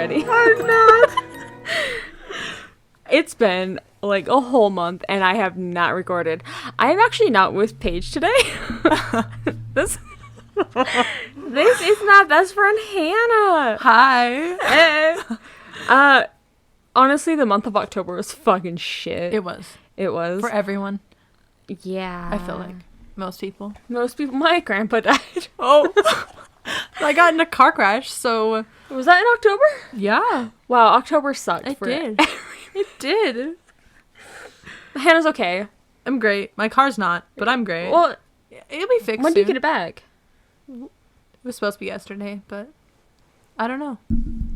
ready. I'm not. It's been like a whole month and I have not recorded. I am actually not with Paige today. This is my best friend Hannah. Hi. Hey. Honestly, the month of October was fucking shit. It was. It was. For everyone. Yeah. I feel like. Most people. My grandpa died. Oh. I got in a car crash, so. Was that in October? Yeah. Wow, October sucked. It did. It did. Hannah's okay. I'm great. My car's not, but I'm great. Well, it'll be fixed when do you soon. get it back? It was supposed to be yesterday, but I don't know.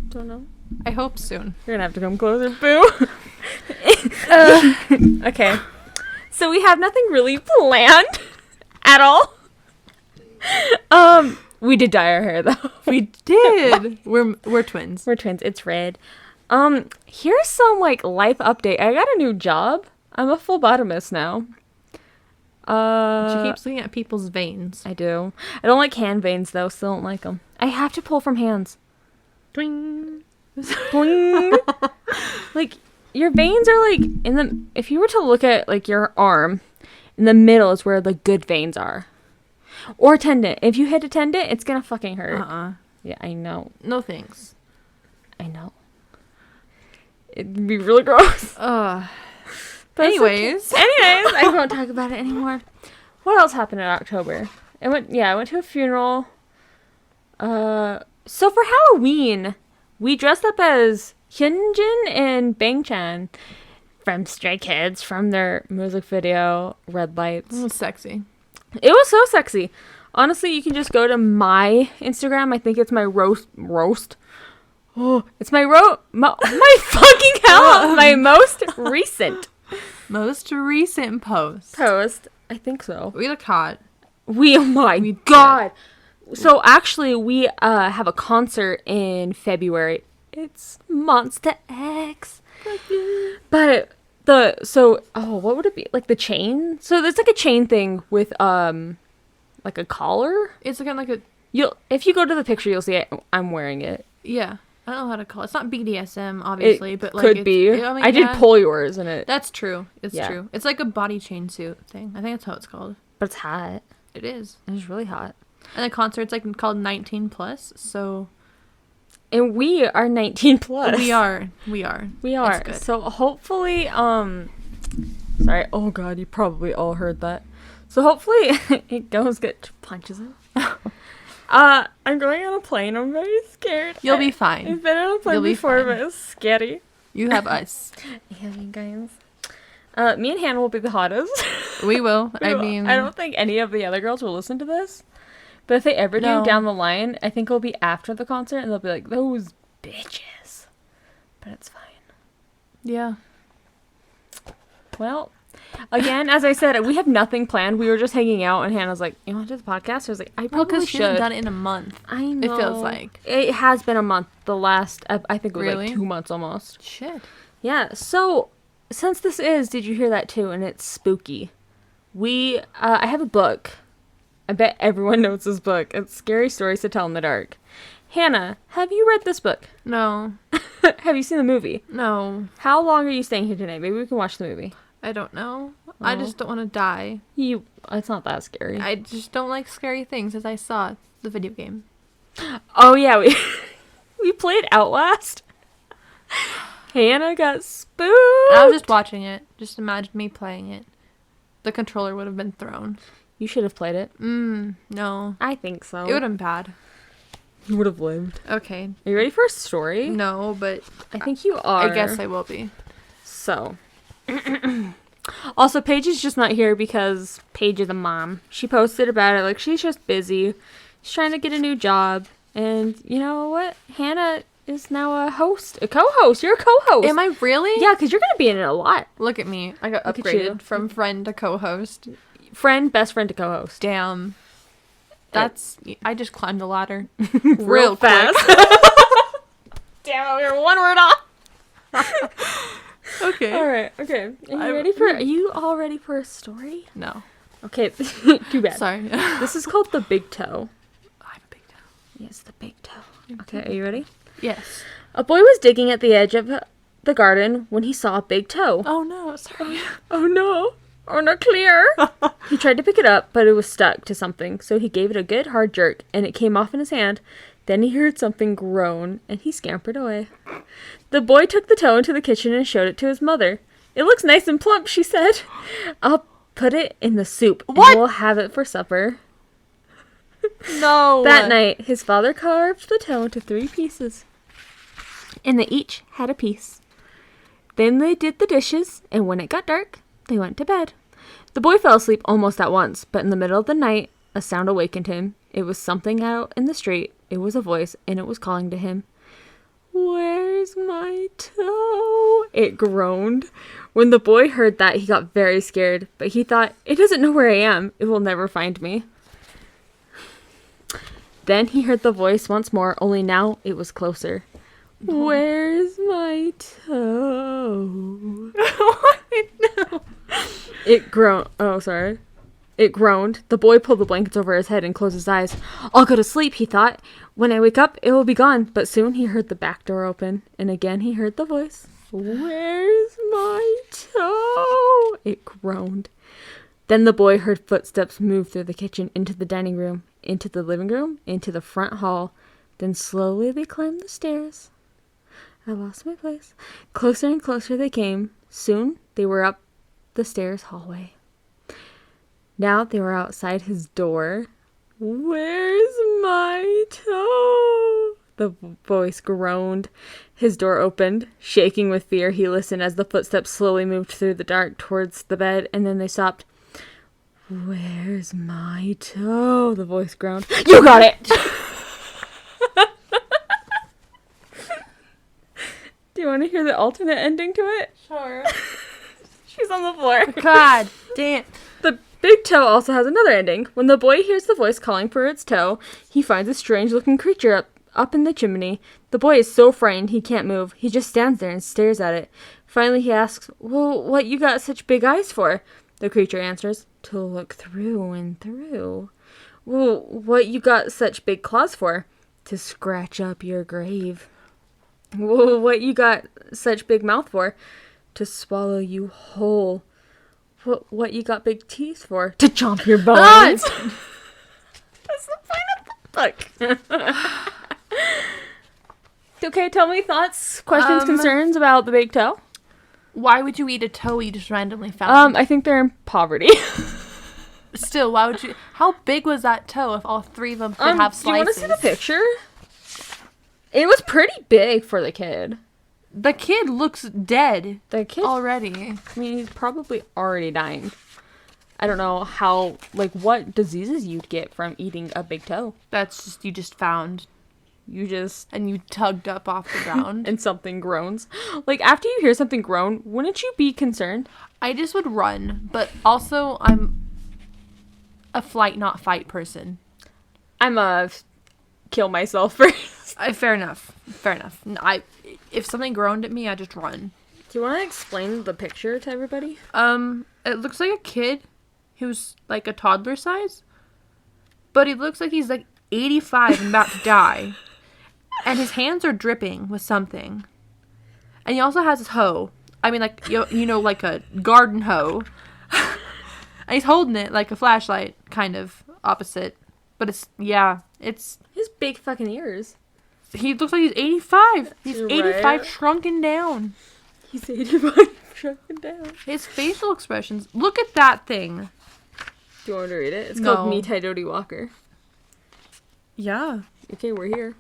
Don't know. I hope soon. You're gonna have to come closer, boo. Okay. So we have nothing really planned at all. We did dye our hair though. We did. We're twins. We're twins. It's red. Here's some like life update. I got a new job. I'm a phlebotomist now. She keeps looking at people's veins. I do. I don't like hand veins though. Still don't like them. I have to pull from hands. Twing. Boing. Like your veins are like in the. If you were to look at like your arm, in the middle is where the good veins are. Or tendon. If you hit a tendon, it's gonna fucking hurt. Yeah, I know. No thanks. I know. It'd be really gross. But Anyways, I won't talk about it anymore. What else happened in October? I went to a funeral. So for Halloween, we dressed up as Hyunjin and Bangchan from Stray Kids from their music video Red Lights. It was sexy. It was so sexy. Honestly, you can just go to my Instagram. I think it's my roast. Oh, it's my my fucking hell. My most recent post. I think so. We look hot. Oh my god. So actually, we have a concert in February. It's Monster X. But what would it be? Like the chain? So there's like a chain thing with like a collar. It's kind of like a. If you go to the picture, you'll see it. I'm wearing it. Yeah, I don't know how to call it. It's not BDSM, obviously, but like could be. I did pull yours in it. That's true. It's true. It's like a body chain suit thing. I think that's how it's called. But it's hot. It is. It's really hot. And the concert's like called 19+, so. And we are 19 plus. We are. It's good. So hopefully, sorry. Oh god, you probably all heard that. So hopefully it goes good. Punches it. I'm going on a plane. I'm very scared. You'll be fine. I've been on a plane before, but it's scary. You have us. Yeah, you guys. Me and Hannah will be the hottest. We will. I don't think any of the other girls will listen to this. But if they ever do down the line, I think it'll be after the concert, and they'll be like, those bitches. But it's fine. Yeah. Well, again, as I said, we have nothing planned. We were just hanging out, and Hannah's like, you want to do the podcast? I was like, I probably should. She hasn't done it in a month. I know. It feels like. It has been a month. The last, I think it was like 2 months almost. Shit. Yeah, so, since this is, did you hear that too? And it's spooky. I have a book. I bet everyone knows this book. It's Scary Stories to Tell in the Dark. Hannah, have you read this book? No. Have you seen the movie? No. How long are you staying here tonight? Maybe we can watch the movie. I don't know. I just don't want to die. It's not that scary. I just don't like scary things, as I saw the video game. Oh yeah, we played Outlast. Hannah got spooked. I was just watching it. Just imagine me playing it. The controller would have been thrown. You should have played it. No. I think so. It would have been bad. You would have lived. Okay. Are you ready for a story? No, but I think you are. I guess I will be. So. Also, Paige is just not here because Paige is a mom. She posted about it. Like, she's just busy. She's trying to get a new job. And you know what? Hannah is now a co-host. You're a co-host. Am I really? Yeah, because you're going to be in it a lot. Look at me. I got Look at you. upgraded from friend to co-host. Best friend to co-host. Damn. I just climbed the ladder. Real fast. Damn, we were one word off. Okay. All right. Okay. Are you all ready for a story? No. Okay. Too bad. Sorry. This is called The Big Toe. I have a big toe. Yes, The Big Toe. Okay. Are you ready? Yes. A boy was digging at the edge of the garden when he saw a big toe. Oh no, sorry. Oh no. Oh, not clear. He tried to pick it up, but it was stuck to something, so he gave it a good hard jerk, and it came off in his hand. Then he heard something groan, and he scampered away. The boy took the toe into the kitchen and showed it to his mother. It looks nice and plump, she said. I'll put it in the soup, and we'll have it for supper. No. That night, his father carved the toe into 3 pieces, and they each had a piece. Then they did the dishes, and when it got dark, they went to bed. The boy fell asleep almost at once, but in the middle of the night, a sound awakened him. It was something out in the street. It was a voice, and it was calling to him. Where's my toe? It groaned. When the boy heard that, he got very scared, but he thought, it doesn't know where I am. It will never find me. Then he heard the voice once more, only now it was closer. Where's my toe? No. It groaned. Oh, sorry. It groaned. The boy pulled the blankets over his head and closed his eyes. I'll go to sleep, he thought. When I wake up, it will be gone. But soon he heard the back door open, and again he heard the voice. Where's my toe? It groaned. Then the boy heard footsteps move through the kitchen, into the dining room, into the living room, into the front hall. Then slowly they climbed the stairs. I lost my place. Closer and closer they came. Soon they were up the stairs hallway. Now they were outside his door. Where's my toe? The voice groaned. His door opened. Shaking with fear, he listened as the footsteps slowly moved through the dark towards the bed, and then they stopped. Where's my toe? The voice groaned. You got it! Do you want to hear the alternate ending to it? Sure. She's on the floor. God damn. The big toe also has another ending. When the boy hears the voice calling for its toe, he finds a strange-looking creature up in the chimney. The boy is so frightened he can't move. He just stands there and stares at it. Finally, he asks, well, what you got such big eyes for? The creature answers, to look through and through. Well, what you got such big claws for? To scratch up your grave. Well, what you got such big mouth for? To swallow you whole. What you got big teeth for? To chomp your bones. That's the point of the book. Okay, tell me thoughts, questions, concerns about the big toe. Why would you eat a toe you just randomly found? I think they're in poverty. Still, why would you? How big was that toe if all 3 of them could have slices? Do you want to see the picture? It was pretty big for the kid. The kid looks dead. The kid already. I mean, he's probably already dying. I don't know how, what diseases you'd get from eating a big toe. That's just, you just found. And you tugged up off the ground. And something groans. After you hear something groan, wouldn't you be concerned? I just would run. But also, I'm a flight, not fight person. I'm a kill myself first. Fair enough. If something groaned at me, I just run. Do you want to explain the picture to everybody? It looks like a kid who's like a toddler size, but he looks like he's 85 and about to die, and his hands are dripping with something, and he also has his hoe. I mean, like a garden hoe, and he's holding it like a flashlight, kind of opposite. But it's his big fucking ears. He looks like he's 85. He's You're 85 right. shrunken down. He's 85 shrunken down. His facial expressions. Look at that thing. Do you want me to read it? It's No. called Me Tidody Walker. Yeah. Okay, we're here.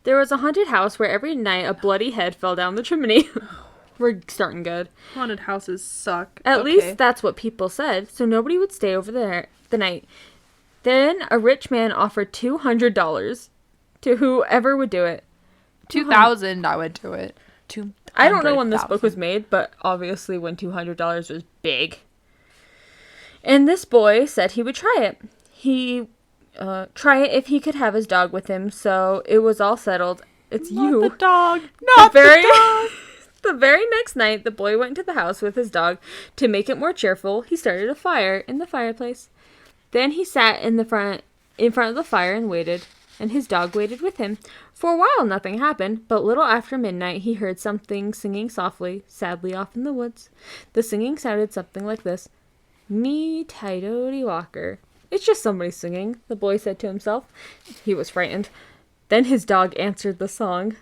There was a haunted house where every night a bloody head fell down the chimney. We're starting good. Haunted houses suck. At least that's what people said, so nobody would stay over there the night. Then a rich man offered $200 to whoever would do it. 2,000, I would do it. I don't know when this book was made, but obviously when $200 was big. And this boy said he would try it. He try it if he could have his dog with him. So it was all settled. It's Not you. the dog. Not the dog. The very next night, the boy went to the house with his dog. To make it more cheerful, he started a fire in the fireplace. Then he sat in front of the fire and waited. and his dog waited with him. For a while nothing happened, but little after midnight he heard something singing softly, sadly off in the woods. The singing sounded something like this. Me Tidody Walker. It's just somebody singing, the boy said to himself. He was frightened. Then his dog answered the song.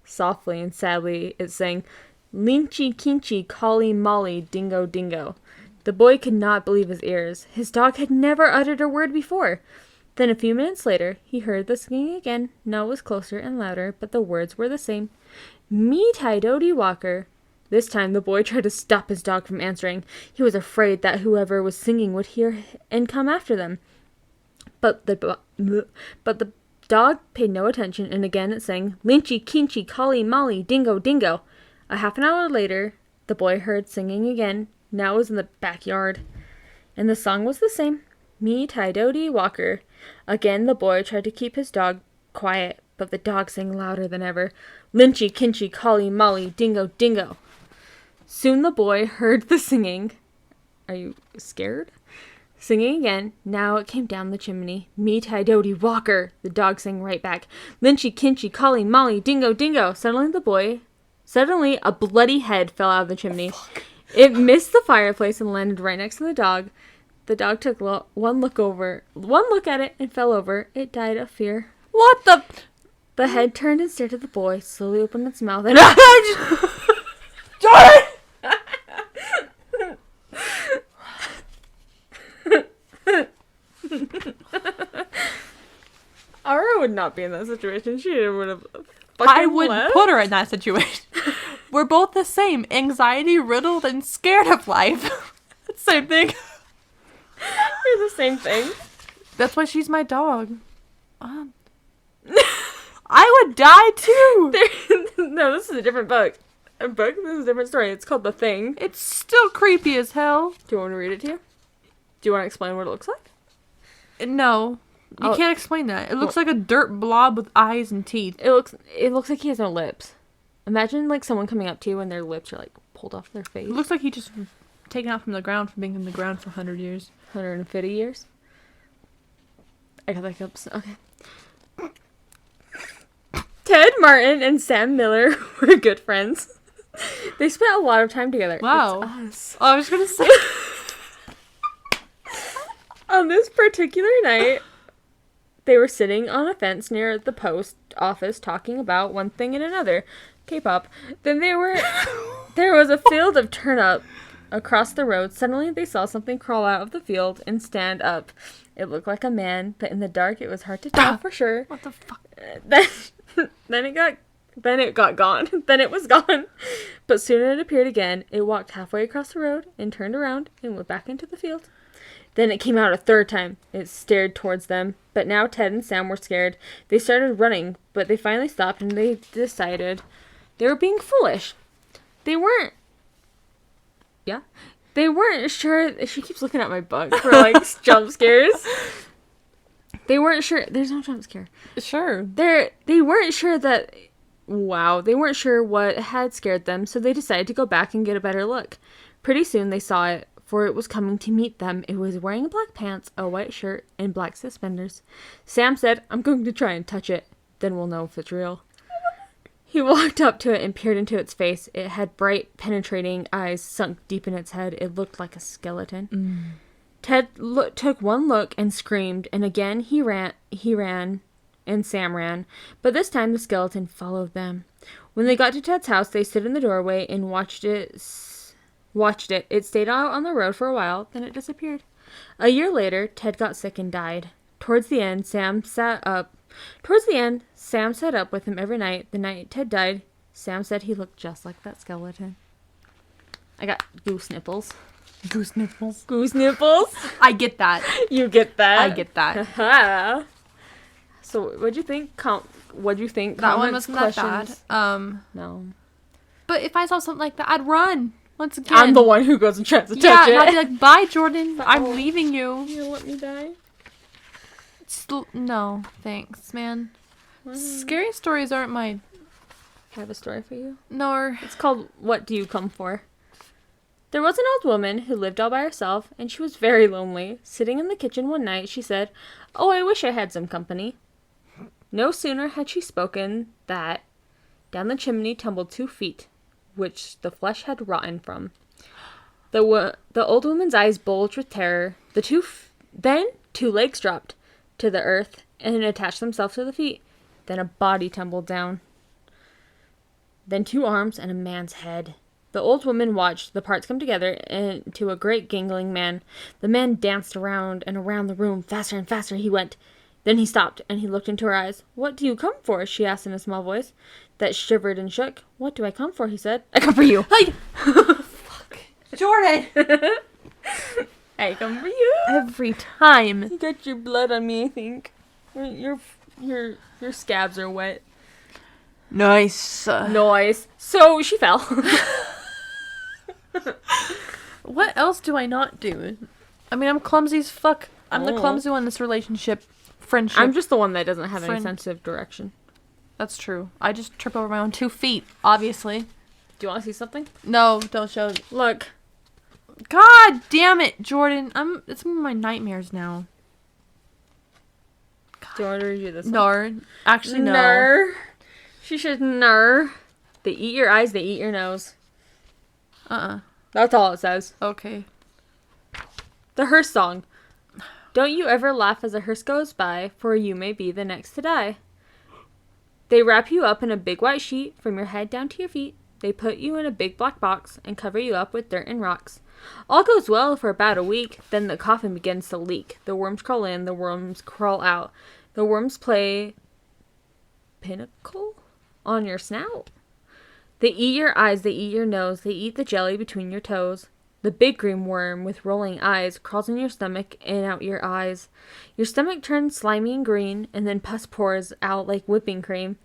Softly and sadly it sang, Linchy Kinchy Collie Molly Dingo Dingo. The boy could not believe his ears. His dog had never uttered a word before. Then a few minutes later, he heard the singing again. Now it was closer and louder, but the words were the same. Me Tidody Walker. This time the boy tried to stop his dog from answering. He was afraid that whoever was singing would hear and come after them. But the dog paid no attention, and again it sang, Linchy Kinchy Collie Molly Dingo Dingo. A half an hour later, the boy heard singing again. Now it was in the backyard, and the song was the same. Me Tidody Walker. Again the boy tried to keep his dog quiet, but the dog sang louder than ever. Linchy Kinchy Collie Molly Dingo Dingo. Soon the boy heard the singing. Are you scared? Singing again. Now it came down the chimney. Me Tidody Walker. The dog sang right back. Linchy Kinchy Collie Molly Dingo Dingo. Suddenly a bloody head fell out of the chimney. It missed the fireplace and landed right next to the dog. The dog took one look at it and fell over. It died of fear. What the? The head turned and stared at the boy, slowly opened its mouth and... Jordan! Aura would not be in that situation. She would have I would put her in that situation. We're both the same. Anxiety riddled and scared of life. Same thing. You're the same thing. That's why she's my dog. I would die too. No, this is a different book. This is a different story. It's called The Thing. It's still creepy as hell. Do you want me to read it to you? Do you want to explain what it looks like? No. You can't explain that. It looks like a dirt blob with eyes and teeth. It looks like he has no lips. Imagine like someone coming up to you and their lips are like pulled off their face. It looks like he just taken out from the ground from being in the ground for 100 years. 150 years? I got that up. Okay. Ted Martin and Sam Miller were good friends. They spent a lot of time together. Wow. It's us. Oh, I was going to say. On this particular night, they were sitting on a fence near the post office talking about one thing and another. K-pop. Then there was a field of turnip across the road. Suddenly they saw something crawl out of the field and stand up. It looked like a man, but in the dark it was hard to tell for sure. What the fuck? Then it got gone. Then it was gone. But soon it appeared again. It walked halfway across the road and turned around and went back into the field. Then it came out a third time. It stared towards them. But now Ted and Sam were scared. They started running, but they finally stopped and they decided they were being foolish. They weren't sure. She keeps looking at my book for like jump scares. They weren't sure. There's no jump scare. Sure. They weren't sure that. Wow. They weren't sure what had scared them, so they decided to go back and get a better look. Pretty soon they saw it, for it was coming to meet them. It was wearing black pants, a white shirt, and black suspenders. Sam said, "I'm going to try and touch it. Then we'll know if it's real." He walked up to it and peered into its face. It had bright, penetrating eyes sunk deep in its head. It looked like a skeleton. Ted took one look and screamed, and again he ran, and Sam ran. But this time the skeleton followed them. When they got to Ted's house, they stood in the doorway and watched it. It stayed out on the road for a while, then it disappeared. A year later, Ted got sick and died. Towards the end, Sam sat up with him every night. The night Ted died, Sam said he looked just like that skeleton. I got goose nipples. Goose nipples. Goose nipples? I get that. You get that? I get that. So, what'd you think? What'd you think? That one wasn't that bad. No. But if I saw something like that, I'd run. Once again. I'm the one who goes and tries to touch it. Yeah, I'd be like, bye, Jordan. I'm leaving you. You'll let me die? No, thanks, man. Scary stories aren't my... I have a story for you. Nor... It's called What Do You Come For? There was an old woman who lived all by herself, and she was very lonely. Sitting in the kitchen one night, she said, "Oh, I wish I had some company." No sooner had she spoken that down the chimney tumbled 2 feet, which the flesh had rotten from. The old woman's eyes bulged with terror. Then 2 legs dropped to the earth and attached themselves to the feet. Then a body tumbled down. Then 2 arms and a man's head. The old woman watched the parts come together into a great gangling man. The man danced around and around the room. Faster and faster he went. Then he stopped, and he looked into her eyes. "What do you come for?" she asked in a small voice that shivered and shook. "What do I come for?" he said. "I come for you." Hey! Fuck. Jordan! I come for you. Every time. You got your blood on me, I think. Your scabs are wet. Nice. Noise. So she fell. What else do I not do? I mean, I'm clumsy as fuck. I'm the clumsy one in this relationship. Friendship. I'm just the one that doesn't have any sense of direction. That's true. I just trip over my own 2 feet, obviously. Do you want to see something? No, don't show it. Look. God damn it, Jordan. It's one of my nightmares now. God. Do you want to read you this one? No. Actually, no. Nar. She should nar. They eat your eyes, they eat your nose. That's all it says. Okay. The hearse song. Don't you ever laugh as a hearse goes by, for you may be the next to die. They wrap you up in a big white sheet from your head down to your feet. They put you in a big black box and cover you up with dirt and rocks. All goes well for about a week, then the coffin begins to leak. The worms crawl in, the worms crawl out. The worms play pinnacle on your snout. They eat your eyes, they eat your nose, they eat the jelly between your toes. The big green worm with rolling eyes crawls in your stomach and out your eyes. Your stomach turns slimy and green, and then pus pours out like whipping cream.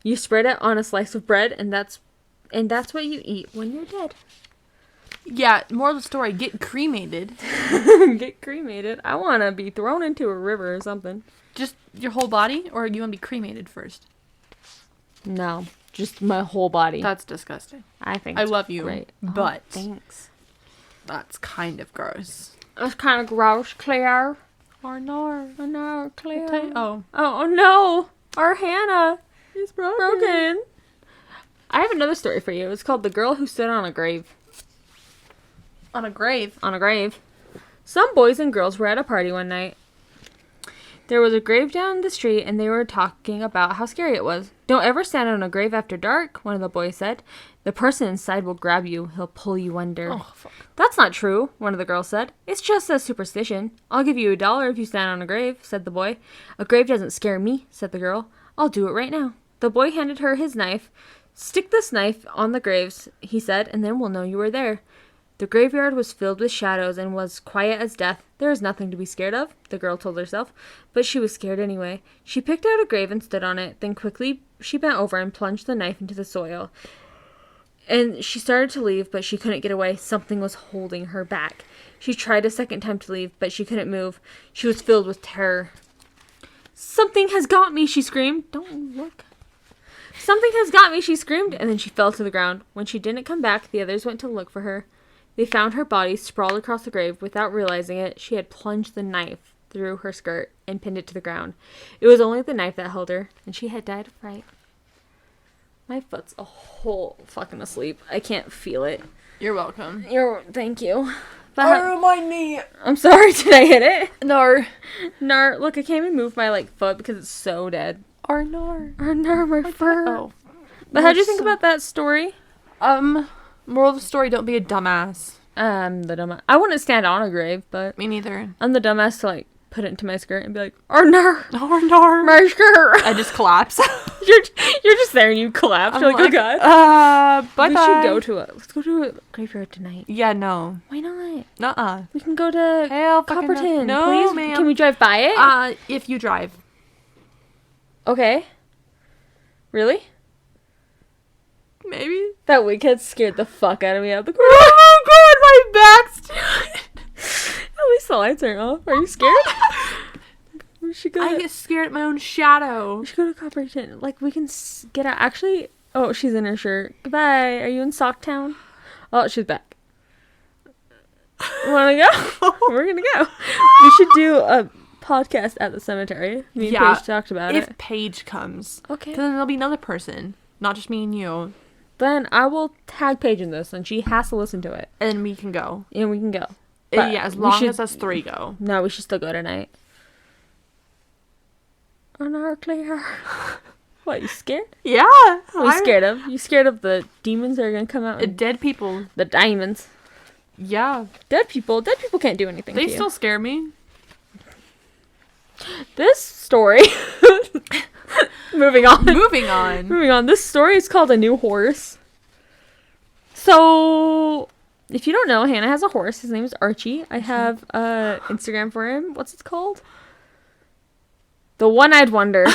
You spread it on a slice of bread, and that's what you eat when you're dead. Yeah, moral of the story, get cremated. Get cremated? I want to be thrown into a river or something. Just your whole body, or you want to be cremated first? No, just my whole body. That's disgusting. I think I love you, great. but Thanks. That's kind of gross. That's kind of gross, Claire. Or no. Oh no, Claire. Oh no. Our Hanna is broken. I have another story for you. It's called The Girl Who Stood on a Grave. On a grave? On a grave. Some boys and girls were at a party one night. There was a grave down the street, and they were talking about how scary it was. "Don't ever stand on a grave after dark," one of the boys said. "The person inside will grab you. He'll pull you under." Oh, fuck. "That's not true," one of the girls said. "It's just a superstition." "I'll give you $1 if you stand on a grave," said the boy. "A grave doesn't scare me," said the girl. "I'll do it right now." The boy handed her his knife. "Stick this knife on the graves," he said, "and then we'll know you were there." The graveyard was filled with shadows and was quiet as death. There is nothing to be scared of, the girl told herself, but she was scared anyway. She picked out a grave and stood on it. Then quickly she bent over and plunged the knife into the soil. And she started to leave, but she couldn't get away. Something was holding her back. She tried a second time to leave, but she couldn't move. She was filled with terror. "Something has got me," she screamed. Don't look. "Something has got me," she screamed, and then she fell to the ground. When she didn't come back, the others went to look for her. They found her body sprawled across the grave. Without realizing it, she had plunged the knife through her skirt and pinned it to the ground. It was only the knife that held her, and she had died of fright. My foot's a whole fucking asleep. I can't feel it. You're welcome. Thank you. My knee. I'm sorry, did I hit it? No. Nar, look, I can't even move my, foot because it's so dead. Nar, my fur. Oh. But how'd you think about that story? Moral of the story, don't be a dumbass. The dumbass. I wouldn't stand on a grave, but... Me neither. I'm the dumbass to, put it into my skirt and be like, "Nar! Nar! My skirt!" I just collapse. You're just there and you collapse. You're like, "Oh god." Bye-bye. Let's go to a graveyard tonight. Yeah, no. Why not? Nuh-uh. We can go to Hell fucking Copperton. no, please. ma'am. Can we drive by it? If you drive. Okay. Really? Maybe. That wicked scared the fuck out of me out the corner. Oh my god, my back's... At least the lights aren't off. Are you scared? We should go. I get scared at my own shadow. We should go to Copperton. We can get out. Actually, oh, she's in her shirt. Goodbye. Are you in Socktown? Oh, she's back. Wanna go? We're gonna go. We should do a podcast at the cemetery. Me and Yeah, Paige talked about if it. Paige comes. Okay. Because then there'll be another person. Not just me and you. Then I will tag Paige in this, and she has to listen to it. And then we can go. And we can go. Yeah, as long as us three go. No, we should still go tonight. Unclear. What, you scared? Yeah. What are you scared of? You scared of the demons that are going to come out? Dead people. The diamonds. Yeah. Dead people can't do anything to They you. still scare me. This story... Moving on. This story is called A New Horse. So, if you don't know, Hannah has a horse. His name is Archie. I have Instagram for him. What's it called? The One-Eyed Wonder.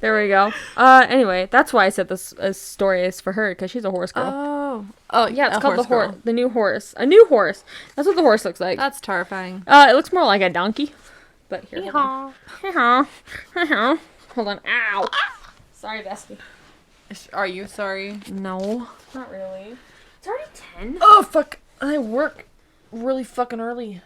There we go. Anyway, that's why I said this story is for her, because she's a horse girl. Oh, yeah, it's called the New Horse. A New Horse. That's what the horse looks like. That's terrifying. It looks more like a donkey. But here, Yeehaw. hold on. Ow. Sorry, Bestie. Are you sorry? No, not really. It's already 10. Oh, fuck. I work really fucking early.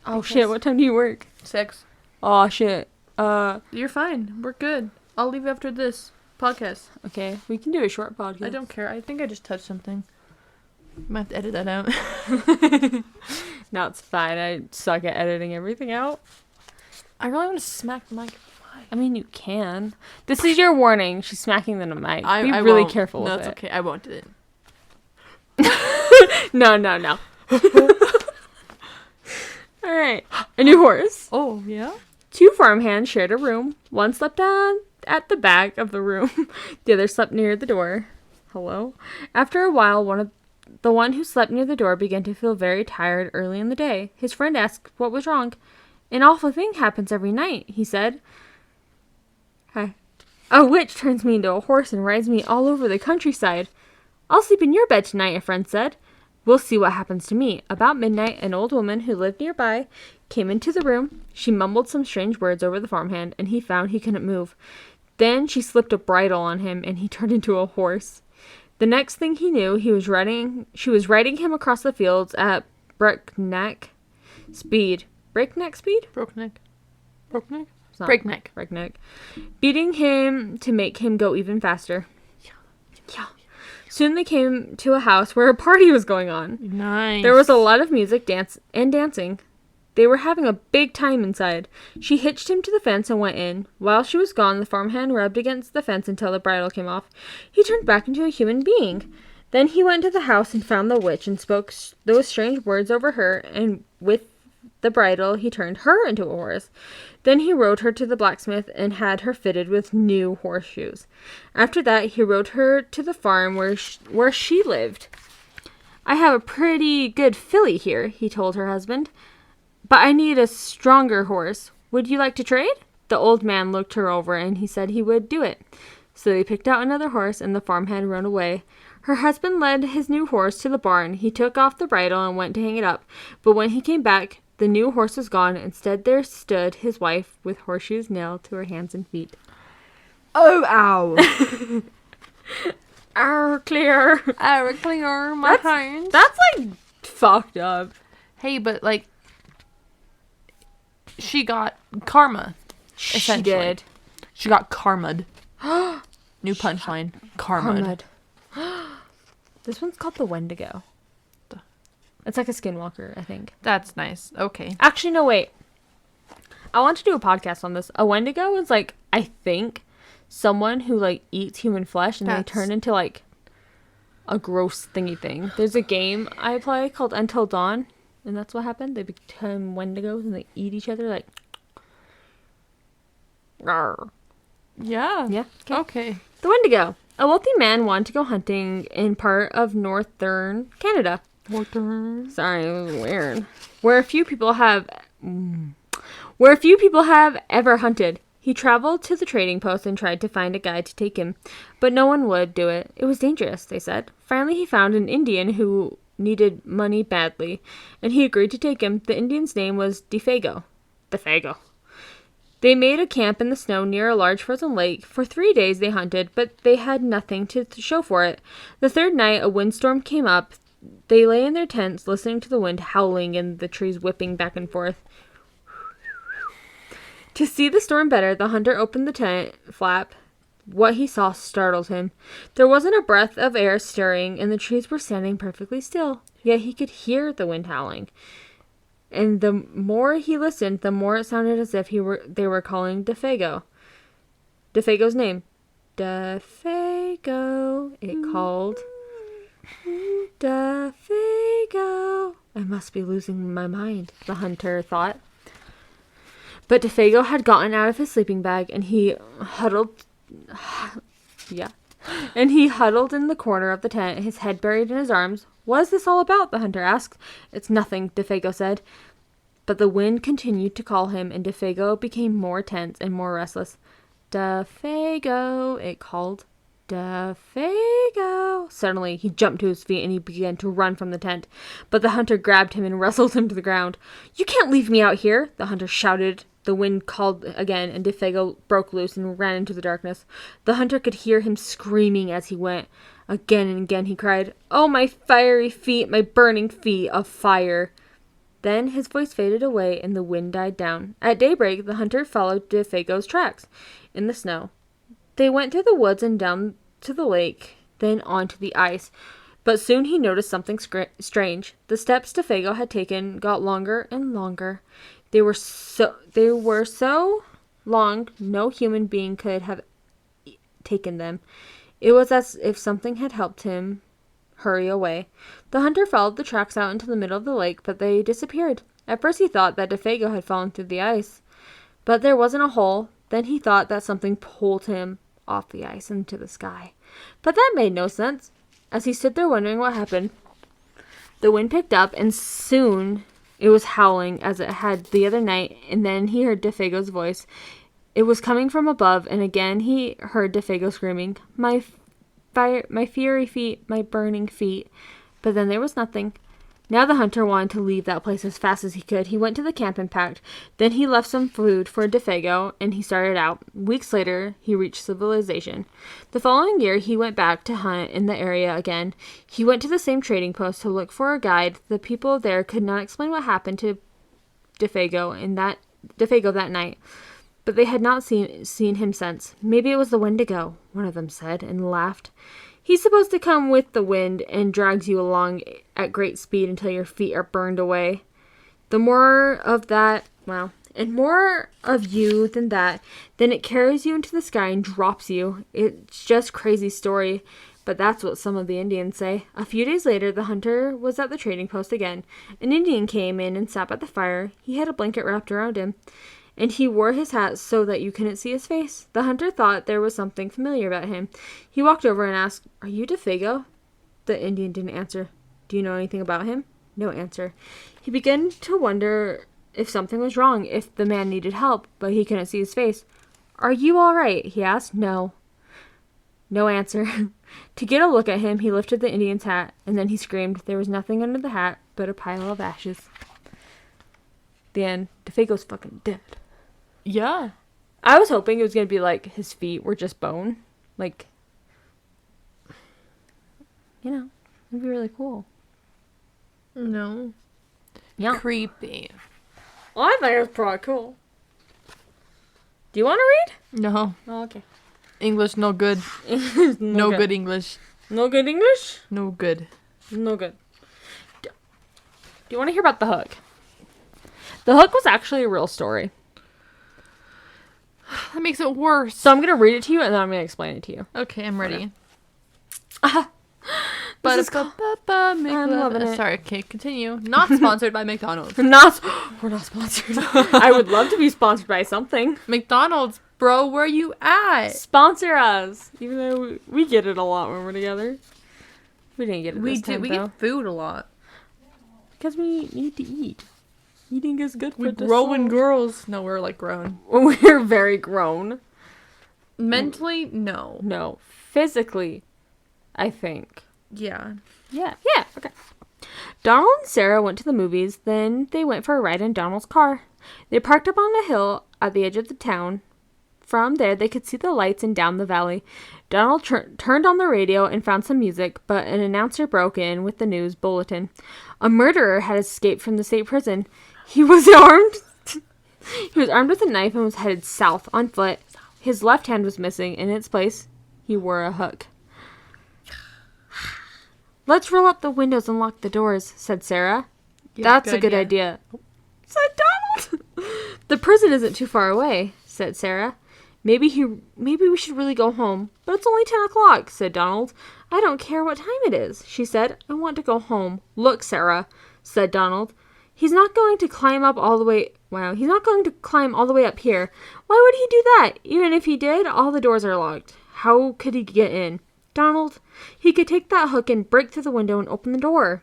Oh, shit. What time do you work? 6. Oh, shit. You're fine. We're good. I'll leave after this podcast. Okay. We can do a short podcast. I don't care. I think I just touched something. Might have to edit that out. No, it's fine. I suck at editing everything out. I really want to smack the mic. I mean, you can. This is your warning. She's smacking the mic. Be I really won't. careful with No, it. it's okay. I won't do it. No. All right. A new horse. Oh, yeah? 2 farmhands shared a room. One slept down at the back of the room. The other slept near the door. Hello? After a while, the one who slept near the door began to feel very tired early in the day. His friend asked what was wrong. An awful thing happens every night, he said. Hi. A witch turns me into a horse and rides me all over the countryside. I'll sleep in your bed tonight, a friend said. We'll see what happens to me. About midnight, an old woman who lived nearby came into the room. She mumbled some strange words over the farmhand, and he found he couldn't move. Then she slipped a bridle on him, and he turned into a horse. The next thing he knew, she was riding him across the fields at breakneck speed. Breakneck speed? Breakneck. Beating him to make him go even faster. Yeah. Soon they came to a house where a party was going on. Nice. There was a lot of music, dancing. They were having a big time inside. She hitched him to the fence and went in. While she was gone, the farmhand rubbed against the fence until the bridle came off. He turned back into a human being. Then he went to the house and found the witch and spoke those strange words over her, and with the bridle he turned her into a horse. Then he rode her to the blacksmith and had her fitted with new horseshoes. After that, he rode her to the farm where she lived. I have a pretty good filly here, he told her husband, but I need a stronger horse. Would you like to trade? The old man looked her over and he said he would do it. So they picked out another horse and the farmhand rode away. Her husband led his new horse to the barn. He took off the bridle and went to hang it up. But when he came back, the new horse was gone. Instead, there stood his wife with horseshoes nailed to her hands and feet. Oh, ow. Arr, clear. My hands. That's, like, fucked up. Hey, but, like, she got karma. She did. She got karma'd. New punchline. Karma'd. This one's called the Wendigo. It's like a skinwalker, I think. That's nice. Okay. Actually, no, wait. I want to do a podcast on this. A Wendigo is, like, I think, someone who, like, eats human flesh and they turn into, like, a gross thingy thing. There's a game I play called Until Dawn, and that's what happened. They become Wendigos and they eat each other, like... Rawr. Yeah. Yeah. Okay. The Wendigo. A wealthy man wanted to go hunting in part of northern Canada. Sorry, it was weird. Where few people have ever hunted. He traveled to the trading post and tried to find a guide to take him, but no one would do it. It was dangerous, they said. Finally, he found an Indian who needed money badly, and he agreed to take him. The Indian's name was Defago. They made a camp in the snow near a large frozen lake. For 3 days they hunted, but they had nothing to show for it. The third night, a windstorm came up. They lay in their tents, listening to the wind howling and the trees whipping back and forth. To see the storm better, the hunter opened the tent flap. What he saw startled him. There wasn't a breath of air stirring, and the trees were standing perfectly still. Yet he could hear the wind howling. And the more he listened, the more it sounded as if they were calling Defago. Defago's name. Defago, it called. Defago. I must be losing my mind, the hunter thought. But Defago had gotten out of his sleeping bag, and he huddled in the corner of the tent, his head buried in his arms. What is this all about? The hunter asked. It's nothing, Defago said. But the wind continued to call him, and Defago became more tense and more restless. Defago, it called. Defago. Suddenly, he jumped to his feet and he began to run from the tent. But the hunter grabbed him and wrestled him to the ground. You can't leave me out here, the hunter shouted. The wind called again, and Defago broke loose and ran into the darkness. The hunter could hear him screaming as he went. Again and again he cried, "Oh, my fiery feet, my burning feet of fire!" Then his voice faded away and the wind died down. At daybreak, the hunter followed Defago's tracks in the snow. They went through the woods and down to the lake, then onto the ice. But soon he noticed something strange. The steps Defago had taken got longer and longer. They were so long, no human being could have taken them. It was as if something had helped him hurry away. The hunter followed the tracks out into the middle of the lake, but they disappeared. At first he thought that Defago had fallen through the ice, but there wasn't a hole. Then he thought that something pulled him off the ice into the sky. But that made no sense. As he stood there wondering what happened, the wind picked up, and soon it was howling as it had the other night, and then he heard Defago's voice. It was coming from above, and again he heard Defago screaming, my fiery feet, my burning feet. But then there was nothing. Now the hunter wanted to leave that place as fast as he could. He went to the camp and packed. Then he left some food for Defago, and he started out. Weeks later, he reached civilization. The following year, he went back to hunt in the area again. He went to the same trading post to look for a guide. The people there could not explain what happened to Defago that night, but they had not seen him since. Maybe it was the Wendigo, one of them said, and laughed. He's supposed to come with the wind and drags you along at great speed until your feet are burned away. The more of that, and more of you than that, then it carries you into the sky and drops you. It's just crazy story, but that's what some of the Indians say. A few days later, the hunter was at the trading post again. An Indian came in and sat by the fire. He had a blanket wrapped around him, and he wore his hat so that you couldn't see his face. The hunter thought there was something familiar about him. He walked over and asked, "Are you Defago?" The Indian didn't answer. "Do you know anything about him?" No answer. He began to wonder if something was wrong, if the man needed help, but he couldn't see his face. "Are you all right?" he asked. No. No answer. To get a look at him, he lifted the Indian's hat, and then he screamed. There was nothing under the hat but a pile of ashes. The end. Defago's fucking dead. Yeah. I was hoping it was going to be like his feet were just bone. Like, it'd be really cool. No. Yeah. Creepy. Well, I think it was probably cool. Do you want to read? No. Oh, okay. English no good. No good English. No good English? No good. No good. Do you want to hear about the hook? The hook was actually a real story. That makes it worse. So I'm going to read it to you and then I'm going to explain it to you. Okay, I'm ready. This is called... I'm loving it. Sorry, okay, continue. Not sponsored by McDonald's. We're not sponsored. I would love to be sponsored by something. McDonald's, bro, where you at? Sponsor us. Even though we get it a lot when we're together. We didn't get it this time, We though. get food a lot. Because we need to eat. Eating is good for We're the growing soul. girls. No, we're like grown. We're very grown. Mentally, no. No. Physically, I think. Yeah. Yeah, okay. Donald and Sarah went to the movies, then they went for a ride in Donald's car. They parked up on a hill at the edge of the town. From there, they could see the lights and down the valley. Donald turned on the radio and found some music, but an announcer broke in with the news bulletin. A murderer had escaped from the state prison. He was armed. He was armed with a knife and was headed south on foot. His left hand was missing. In its place, he wore a hook. Let's roll up the windows and lock the doors, said Sarah. Yeah, That's a good idea, said Donald. The prison isn't too far away, said Sarah. Maybe we should really go home. But it's only 10 o'clock, said Donald. I don't care what time it is, she said. I want to go home. Look, Sarah, said Donald. He's not going to climb up all the way... Wow, he's not going to climb all the way up here. Why would he do that? Even if he did, all the doors are locked. How could he get in? Donald, he could take that hook and break through the window and open the door,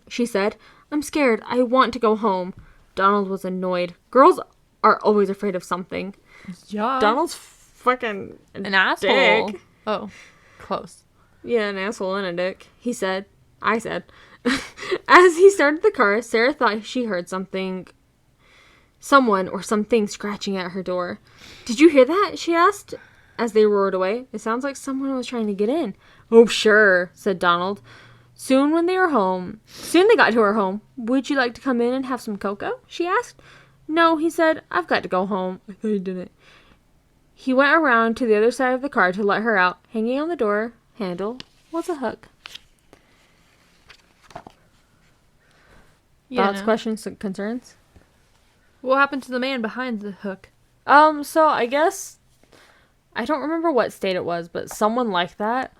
she said. I'm scared. I want to go home. Donald was annoyed. Girls are always afraid of something. Yeah. Donald's fucking an asshole. Dick. Oh, close. Yeah, an asshole and a dick, he said. I said. As he started the car, Sarah thought she heard someone or something scratching at her door. Did you hear that? She asked as they roared away. It sounds like someone was trying to get in. Oh, sure, said Donald. Soon they got to her home. Would you like to come in and have some cocoa? She asked. No, he said. I've got to go home. I thought he didn't. He went around to the other side of the car to let her out. Hanging on the door handle was a hook. Yeah, Thoughts, questions, concerns? What happened to the man behind the hook? So I guess I don't remember what state it was, but someone like that.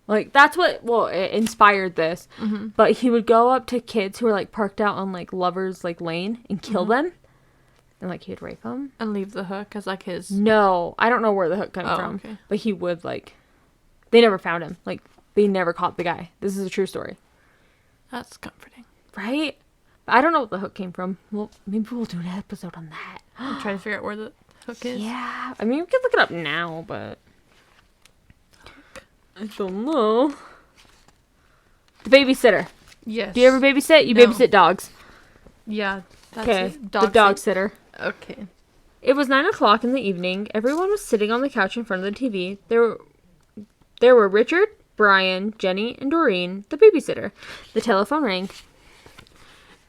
Like, that's what, it inspired this. Mm-hmm. But he would go up to kids who were, like, parked out on, like, Lover's, like, lane and kill them. And, like, he would rape them. And leave the hook as, like, his... No, I don't know where the hook came from. Okay. But he would, like... They never found him. Like, they never caught the guy. This is a true story. That's comforting. Right? I don't know what the hook came from. Well, maybe we'll do an episode on that. I'm trying to figure out where the hook is. Yeah. I mean, we could look it up now, but... I don't know. The babysitter. Yes. Do you ever babysit? You babysit dogs. Yeah. Okay. The dog sitter. Okay. It was 9 o'clock in the evening. Everyone was sitting on the couch in front of the TV. There were Richard, Brian, Jenny, and Doreen, the babysitter. The telephone rang.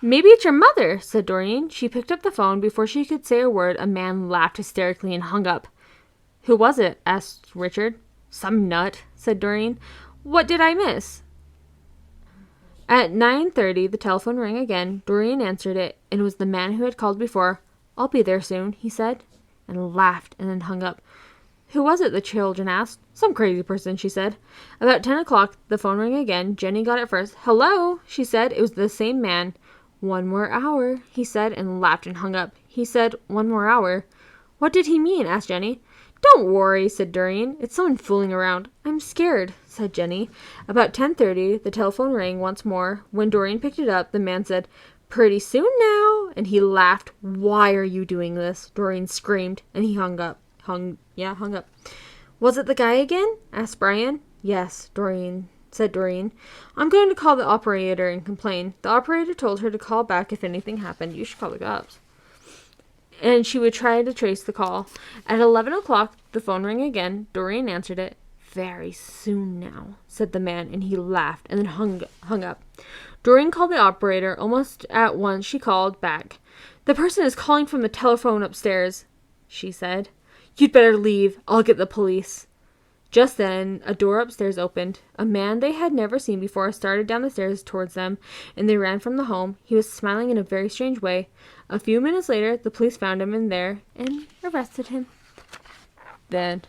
Maybe it's your mother, said Doreen. She picked up the phone. Before she could say a word, a man laughed hysterically and hung up. Who was it? Asked Richard. Some nut, said Doreen. What did I miss? At 9:30, the telephone rang again. Doreen answered it, and it was the man who had called before. I'll be there soon, he said, and laughed, and then hung up. Who was it? The children asked. Some crazy person, she said. About 10 o'clock, the phone rang again. Jenny got it first. Hello, she said. It was the same man. 1 more hour, he said, and laughed and hung up. He said, 1 more hour. What did he mean? Asked Jenny. Don't worry, said Doreen. It's someone fooling around. I'm scared, said Jenny. About 10:30, the telephone rang once more. When Doreen picked it up, the man said, Pretty soon now, and he laughed. Why are you doing this? Doreen screamed, and he hung up. Hung up. Was it the guy again? Asked Brian. Yes, said Doreen. I'm going to call the operator and complain. The operator told her to call back if anything happened. You should call the cops. And she would try to trace the call. At 11 o'clock, the phone rang again. Doreen answered it. Very soon now, said the man, and he laughed and then hung up. Doreen called the operator. Almost at once, she called back. The person is calling from the telephone upstairs, she said. You'd better leave. I'll get the police. Just then, a door upstairs opened. A man they had never seen before started down the stairs towards them, and they ran from the home. He was smiling in a very strange way. A few minutes later, the police found him in there and arrested him. Then.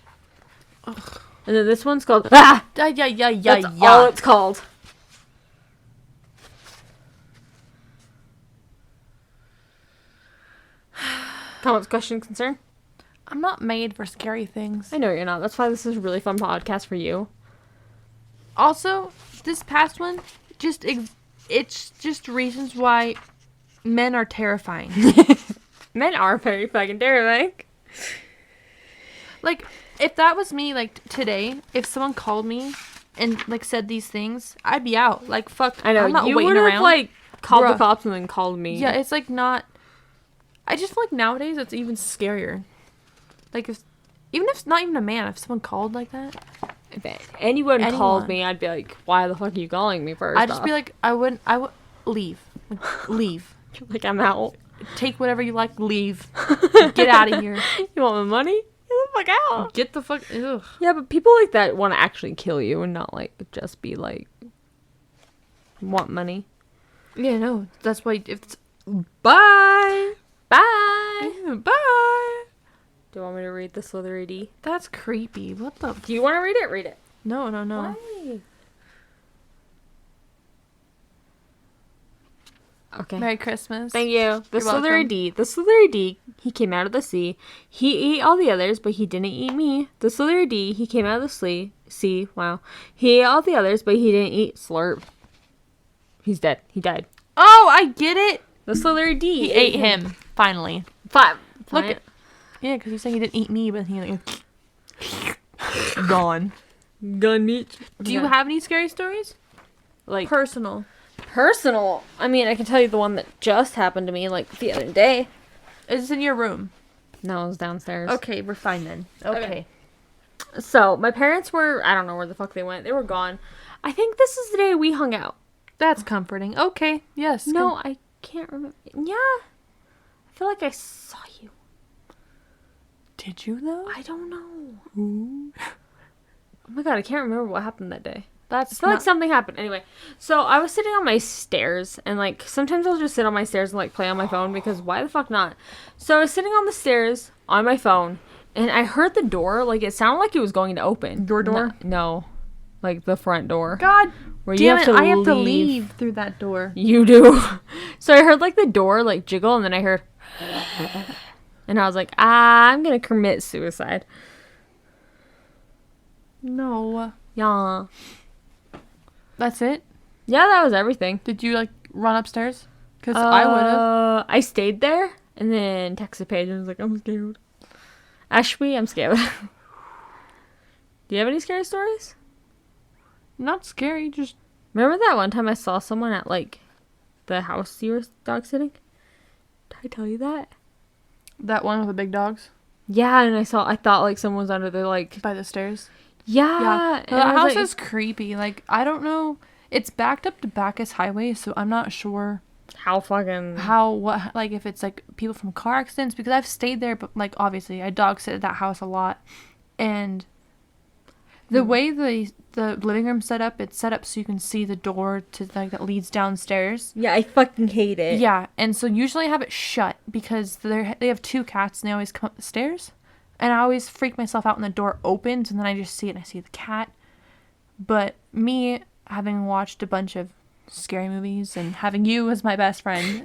Ugh. And then this one's called... Ah! That's all it's called. Comments, question, concern? I'm not made for scary things. I know you're not. That's why this is a really fun podcast for you. Also, this past one, it's just reasons why men are terrifying. Men are very fucking terrifying. Like, if that was me, like, today, if someone called me and, like, said these things, I'd be out. Like, fuck, I know, I'm not you waiting would have, around. like, called the cops and then called me. Yeah, it's, like, not... I just feel like nowadays it's even scarier. Like, even if it's not even a man, if someone called like that. If anyone called me, I'd be like, why the fuck are you calling me first I'd just be like, I would leave. Leave. Like, I'm out. take whatever you like, leave. Get out of here. You want my money? Get the fuck out. Get the fuck... Ugh. Yeah, but people like that want to actually kill you and not, like, just be, like, want money. Yeah, no. That's why if it's... Bye! Bye! Bye! Do you want me to read the Slithery D? That's creepy. What the... Do you want to read it? Read it. No. Why? Okay. Merry Christmas. Thank you. The You're welcome. Slithery D. The Slithery D, he came out of the sea. He ate all the others, but he didn't eat me. The Slithery D, he came out of the sea. Wow. He ate all the others, but he didn't eat Slurp. He's dead. He died. Oh, I get it. The Slithery D. He ate him. Finally. Look at... Yeah, because you said he didn't eat me, but he like... Gone. Gun meat. Do you have any scary stories? Like... Personal. I mean, I can tell you the one that just happened to me, like, the other day. Is it in your room? No, it was downstairs. Okay, we're fine then. Okay. So, my parents were... I don't know where the fuck they went. They were gone. I think this is the day we hung out. That's comforting. Okay, yes. No, I can't remember. Yeah. I feel like I saw you. Did you, though? I don't know. Ooh. Oh my god, I can't remember what happened that day. I That's feel like something happened. Anyway, so I was sitting on my stairs, and, like, sometimes I'll just sit on my stairs and, like, play on my phone, because why the fuck not? So I was sitting on the stairs on my phone, and I heard the door, like, it sounded like it was going to open. Your door? No. Like, the front door. God where damn you it, I have to leave through that door. You do. So I heard, like, the door, like, jiggle, and then I heard... And I was like, I'm gonna commit suicide. No. Yeah. That's it? Yeah, that was everything. Did you, like, run upstairs? Because I would have. I stayed there and then texted Paige and was like, I'm scared. Ashby, I'm scared. Do you have any scary stories? Not scary, just... Remember that one time I saw someone at, like, the house you were dog sitting? Did I tell you that? That one with the big dogs? Yeah, and I thought, like, someone was under the, like... By the stairs? Yeah. No, that house is creepy. Like, I don't know. It's backed up to Bacchus Highway, so I'm not sure if it's, like, people from car accidents, because I've stayed there, but, like, obviously, I dog sit at that house a lot, and the way the living room set up, it's set up so you can see the door to, like, that leads downstairs. Yeah, I fucking hate it. Yeah, and so usually I have it shut, because they have 2 cats, and they always come up the stairs. And I always freak myself out when the door opens, and then I just see it, and I see the cat. But me, having watched a bunch of scary movies, and having you as my best friend,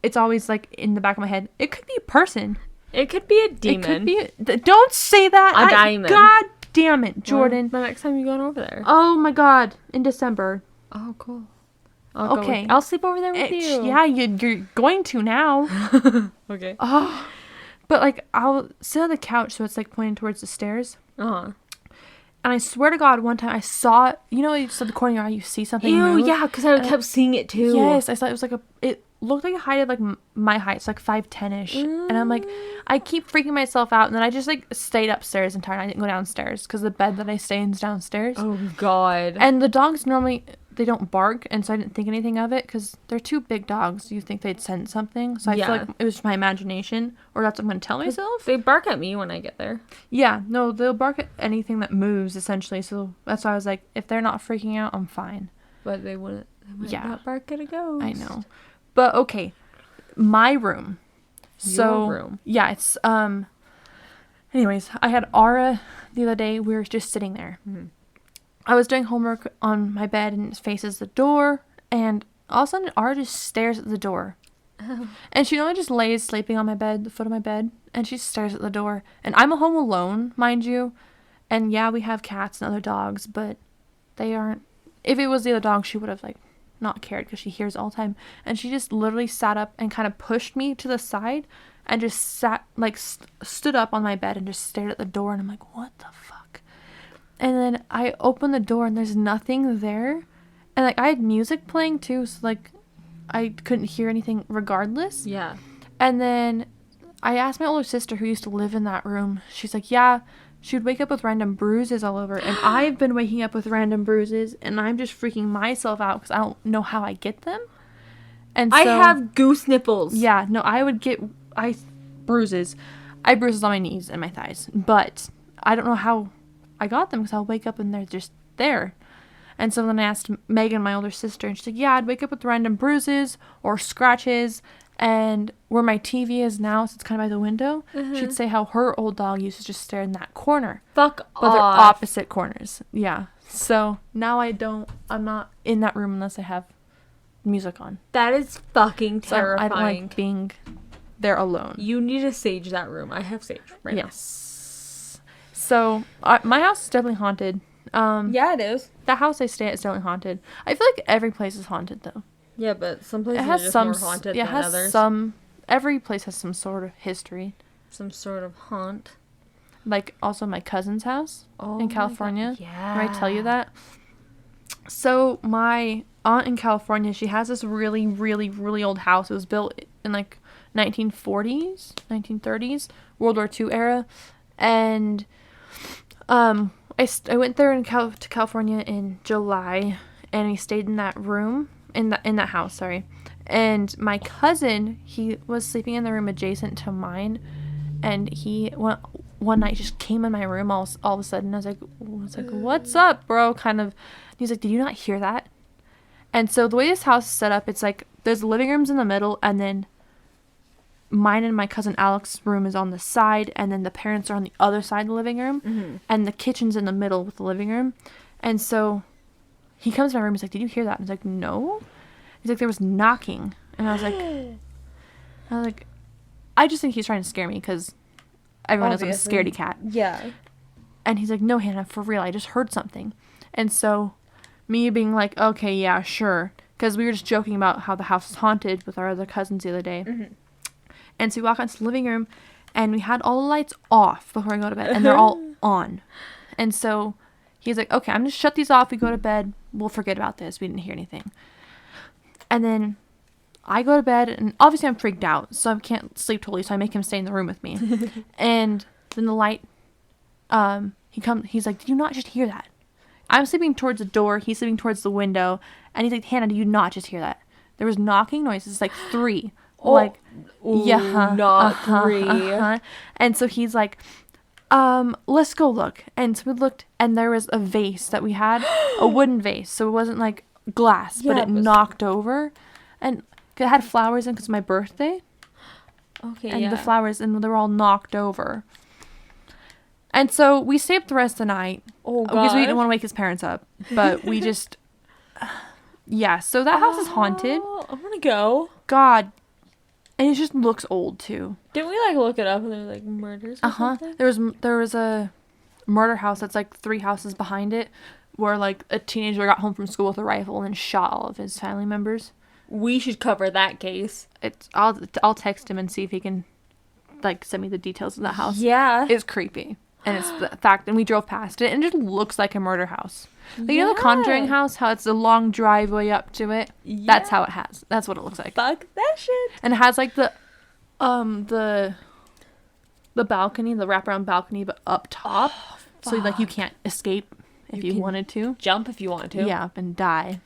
it's always, like, in the back of my head, it could be a person. It could be a demon. It could be don't say that. A diamond. God damn it, Jordan. Well, the next time you're going over there. Oh, my God. In December. Oh, cool. Okay. I'll sleep over there with you. Yeah, you're going to now. Okay. Oh. But, like, I'll sit on the couch so it's, like, pointing towards the stairs. Uh-huh. And I swear to God, one time I saw, you know, you just at the corner of your eye, you see something move? Yeah, because I kept seeing it, too. Yes, I saw it was, like, it looked like a height of, like, my height. It's, like, 5'10"-ish. And I'm, like, I keep freaking myself out. And then I just, like, stayed upstairs entirely. I didn't go downstairs because the bed that I stay in is downstairs. Oh, God. And the dogs normally... They don't bark, and so I didn't think anything of it, because they're 2 big dogs. You think they'd sense something, so I feel like it was just my imagination, or that's what I'm going to tell myself. They bark at me when I get there. Yeah, no, they'll bark at anything that moves, essentially, so that's why I was like, if they're not freaking out, I'm fine. But they might not bark at a ghost. I know. But, okay, my room. Your room. Yeah, it's, anyways, I had Aura the other day. We were just sitting there. Mm-hmm. I was doing homework on my bed, and it faces the door, and all of a sudden, Aura just stares at the door. Oh. And she normally just lays sleeping on my bed, the foot of my bed, and she stares at the door. And I'm home alone, mind you, and yeah, we have cats and other dogs, but they aren't... If it was the other dog, she would have, like, not cared, because she hears all the time. And she just literally sat up and kind of pushed me to the side, and just sat, like, stood up on my bed and just stared at the door, and I'm like, what the fuck? And then I open the door, and there's nothing there. And, like, I had music playing, too, so, like, I couldn't hear anything regardless. Yeah. And then I asked my older sister, who used to live in that room. She's like, yeah, she would wake up with random bruises all over. And I've been waking up with random bruises, and I'm just freaking myself out because I don't know how I get them. And so, I have goose nipples. Yeah, no, I would get bruises. I have bruises on my knees and my thighs, but I don't know how I got them because I'll wake up and they're just there. And so then I asked Megan, my older sister, and she's like, yeah, I'd wake up with random bruises or scratches. And where my TV is now, so it's kind of by the window, she'd say how her old dog used to just stare in that corner. Fuck off. But they're opposite corners. Yeah. So now I'm not in that room unless I have music on. That is fucking terrifying. So I don't like being there alone. You need to sage that room. I have sage right now. Yes. So my house is definitely haunted. Yeah, it is. The house I stay at is definitely haunted. I feel like every place is haunted though. Yeah, but some places It has are just some more haunted than others. Every place has some sort of history. Some sort of haunt. Like also my cousin's house in California. Yeah. Did I tell you that? So my aunt in California, she has this really, really, really old house. It was built in like 1940s, 1930s, World War II era. And I went there to California in July, and we stayed in that room, in that house, sorry. And my cousin, he was sleeping in the room adjacent to mine, and he one night just came in my room all of a sudden. I was like, what's up, bro? Kind of. And he's like, did you not hear that? And so the way this house is set up, it's like there's living rooms in the middle, and then mine and my cousin Alex's room is on the side, and then the parents are on the other side of the living room, and the kitchen's in the middle with the living room. And so he comes to my room, he's like, did you hear that? And I was like, no. He's like, there was knocking. And I was like, I just think he's trying to scare me because everyone knows I'm a scaredy cat. Yeah. And he's like, no, Hannah, for real, I just heard something. And so me being like, okay, yeah, sure. Because we were just joking about how the house is haunted with our other cousins the other day. Mm-hmm. And so we walk into the living room, and we had all the lights off before I go to bed, and they're all on. And so he's like, okay, I'm going to shut these off. We go to bed. We'll forget about this. We didn't hear anything. And then I go to bed, and obviously I'm freaked out, so I can't sleep totally, so I make him stay in the room with me. And then the light, he's like, did you not just hear that? I'm sleeping towards the door, he's sleeping towards the window, and he's like, Hannah, do you not just hear that? There was knocking noises, like 3. Oh, like, yeah, not 3. And so he's like, let's go look. And so we looked, and there was a vase that we had, a wooden vase, so it wasn't like glass, but it knocked over, and it had flowers in because of my birthday. Okay, and the flowers, and they were all knocked over. And so we stayed up the rest of the night because we didn't want to wake his parents up, but we just yeah. So that house is haunted. I want to go. God, and it just looks old too. Didn't we like look it up and there were like murders or something? There was a murder house that's like 3 houses behind it, where like a teenager got home from school with a rifle and shot all of his family members. We should cover that case. I'll text him and see if he can like send me the details of that house. Yeah, it's creepy, and it's the fact. And we drove past it, and it just looks like a murder house. Like, you know the Conjuring house, how it's a long driveway up to it. Yeah. That's how it has. That's what it looks like. Fuck that shit. And it has like the balcony, the wraparound balcony, but up top, so like you can't escape if you wanted to. Jump if you want to. Yeah, and die.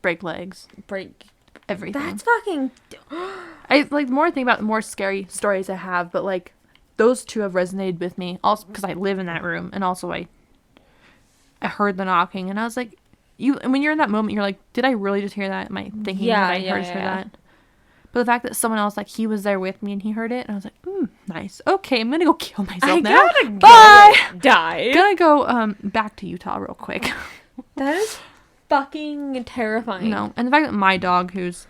Break legs. Break everything. That's fucking... I like the more I think about it, the more scary stories I have, but like those 2 have resonated with me also because I live in that room, and also I heard the knocking, and I was like, when you're in that moment, you're like, did I really just hear that? Am I thinking that I heard that? But the fact that someone else, like, he was there with me and he heard it, and I was like, nice. Okay, I'm gonna go kill myself now. Gotta Bye. Die. Gonna go back to Utah real quick. That is fucking terrifying. No, and the fact that my dog, who's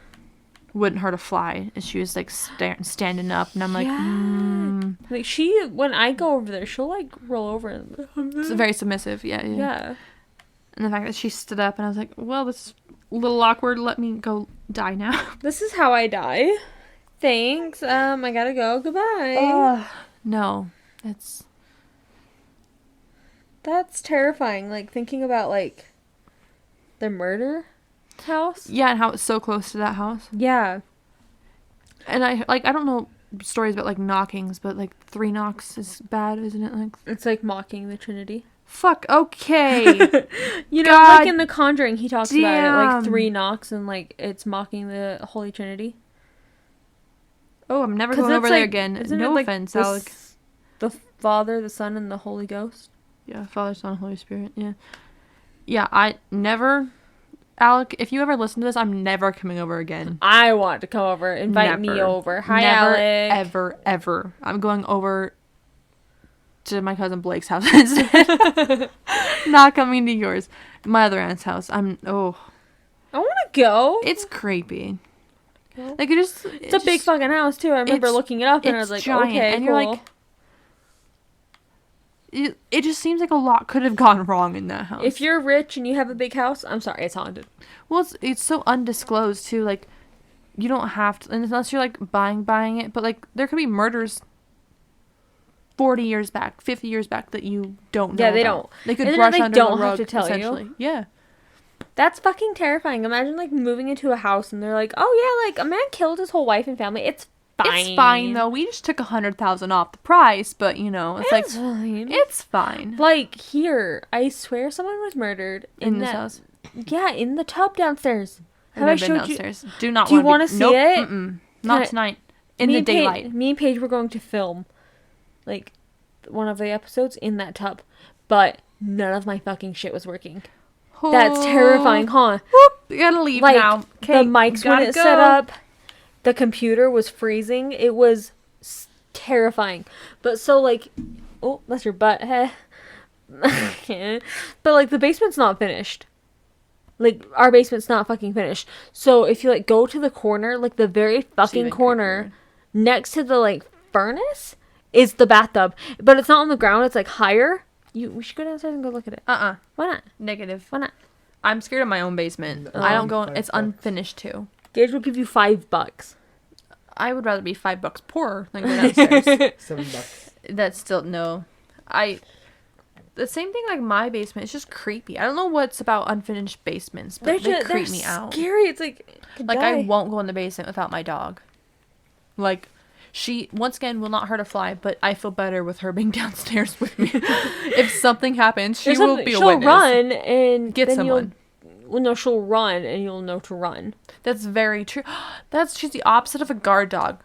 wouldn't hurt a fly, and she was like standing up, and I'm like, like she, when I go over there, she'll like roll over and it's very submissive. Yeah. And the fact that she stood up, and I was like, well, this is a little awkward, let me go die now. This is how I die. Thanks. I gotta go. Goodbye. No, that's terrifying. Like thinking about like the murder house. Yeah, and how it's so close to that house. Yeah. And I don't know stories about like knockings, but like 3 knocks is bad, isn't it? Like it's like mocking the Trinity. Fuck, okay. You know, God like in The Conjuring, he talks about it, like damn. 3 knocks and, like, it's mocking the Holy Trinity. Oh, I'm never 'Cause going it's over like- there again. isn't No it, like, offense, the Alec. The Father, the Son, and the Holy Ghost. Yeah, Father, Son, Holy Spirit. Yeah. Yeah, I never... Alec, if you ever listen to this, I'm never coming over again. I want to come over. Invite me Never. over. Hi, Never, Alec. ever. I'm going over to my cousin Blake's house instead. Not coming to yours. My other aunt's house. I want to go. It's creepy. Go. Like, it's a big fucking house, too. I remember looking it up, and I was like, giant, okay, and cool. you're like... It just seems like a lot could have gone wrong in that house. If you're rich and you have a big house, I'm sorry, it's haunted. Well, it's so undisclosed, too. Like, you don't have to... Unless you're, like, buying it. But, like, there could be murders 40 years back, 50 years back that you don't know Yeah, they about. don't. They could And brush they under don't the have rug, to tell you. essentially. Yeah. That's fucking terrifying. Imagine, like, moving into a house and they're like, oh, yeah, like, a man killed his whole wife and family. It's fine. It's fine, though. We just took $100,000 off the price, but, you know, it's like... fine. It's fine. Like, here, I swear someone was murdered In this house. Yeah, in the tub downstairs. I've never been downstairs. Do not Do you want want to see nope, it? Not tonight. In the daylight. Me and Paige were going to film, like, one of the episodes in that tub, but none of my fucking shit was working. Oh. That's terrifying, huh? Whoop, you gotta leave Like, now. the mics wouldn't set up. The computer was freezing. It was terrifying. But so, like... Oh, that's your butt. Heh. But, like, the basement's not finished. Like, our basement's not fucking finished. So, if you, like, go to the corner, like, the very fucking corner, next to the, like, furnace, is the bathtub. But it's not on the ground. It's, like, higher. We should go downstairs and go look at it. Why not? Negative. Why not? I'm scared of my own basement. I don't go... It's unfinished, too. Gage will give you $5. I would rather be $5 poorer than go downstairs. $7. That's still... No. The same thing like my basement. It's just creepy. I don't know what's about unfinished basements, but they creep me out. Scary. It's like... Like, I won't go in the basement without my dog. Like... She, once again, will not hurt a fly, but I feel better with her being downstairs with me. If something happens, she will be a witness. She'll run and get someone. Well, no, she'll run and you'll know to run. That's very true. She's the opposite of a guard dog.